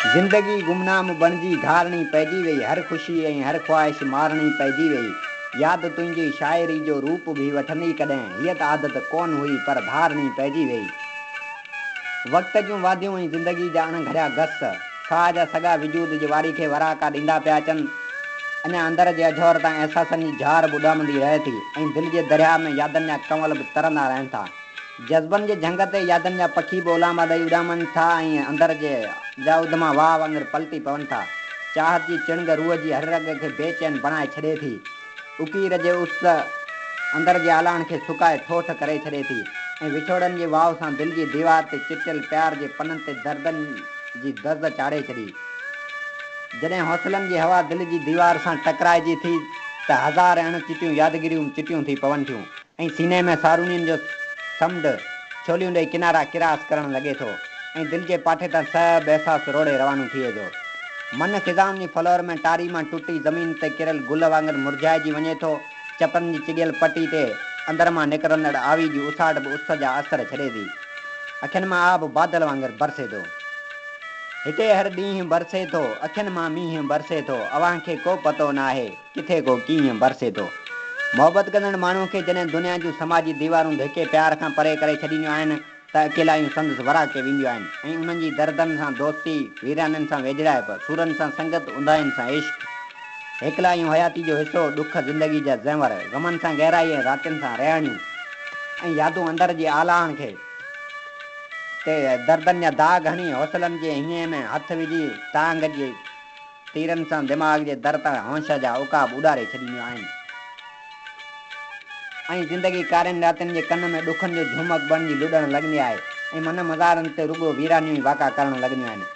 जिंदगी गुमनाम बणजी घारणी पैजी वई, हर खुशी ऐं हर ख्वाहिश मारणी पैजी वई। याद तुंहिंजी शाइरी जो रूप भी वठंदी कॾहिं, हीअ त आदत कोन हुई पर धारणी पैजी वई। वक़्त जूं वादियूं ऐं ज़िंदगी जा अणघड़िया गस, साह जा सॻा वजूद जी वारी खे वराका ॾींदा पिया अचनि। अञा अंदर जे अझोर तां अहसासनि जी झार ॿुॾामंदी रहे थी ऐं दिलि जे दरिया में यादनि जा कंवल बि तरंदा रहनि था। जज़्बनि जे झंग ते यादनि जा पखी बि ओलामा ॾेई उॾामनि था ऐं अंदर जे जा उदमा वाह वांगुरु पलटी पवनि था। चाहत जी चिणग रूह जी हर रग खे बेचैन बणाए छॾे थी। उकीर जे उस अंदर जे आलाण खे सुकाए ठोठ करे छॾे थी ऐं विछोड़नि जे वाव सां दिलि जी दीवार ते चिटियल प्यार जे पननि ते दर्दनि जी दर्द चाढ़े छॾी। जॾहिं हौसलनि जी हवा दिलि जी दीवार सां टकराइजी थी त हज़ार अणचिटियूं यादगिरियूं चिटियूं थी पवनि थियूं ऐं सीने में सारूनियुनि जो समुंड छोलियूं ॾेई किनारा किरास करणु लॻे थो ऐं दिलि जे पाठे तां सभु अहसास रोड़े रवानो थिए थो। मन ख़िज़ाउनि जी फ्लोर में टारी मां टुटी ज़मीन ते किरियल गुल वांगुरु मुरझाइजी वञे थो। चपनि जी चिगियल पटी ते अंदर मां निकिरंदड़ आवी जी उसाट बि उस जा असर छॾे थी। अखियुनि मां आब बादल वांगुरु बरसे थो। हिते हर ॾींहुं बरसे थो, अखियुनि मां मींहुं बरसे थो, अव्हां खे को पतो न आहे किथे को कीअं बरसे थो। मोहबत कंदड़ माण्हू खे जॾहिं दुनिया जूं समाजी दीवारूं धिके प्यार खां परे करे छॾींदियूं आहिनि त अकेलायूं संदसि वराके वेंदियूं आहिनि ऐं उन्हनि जी दर्दनि सां दोस्ती, वीराननि सां वेझड़ाइप, सुरनि सां संगत, उंधाइनि सां इश्क, हिकलायूं हयाती जो हिसो, ॾुख ज़िंदगी जा ज़ेवर, ग़मनि सां गहराई ऐं रातियुनि सां रहिणियूं ऐं यादूं अंदर जे आलाण खे ते दर्दनि जा दाग हणी हौसलनि जे हीअं में हथु विझी टांग जे तीरनि सां दिमाग़ जे दर तां होश जा उकाब उॾारे छॾींदियूं आहिनि ऐं ज़िंदगी कारियुनि रातियुनि जे कन में ॾुखनि जो झुमक बणिजी लुॾणु लॻंदी आहे ऐं मन मज़ारनि ते रुॻो वीरानियूं ई वाका करणु लॻंदियूं आहिनि।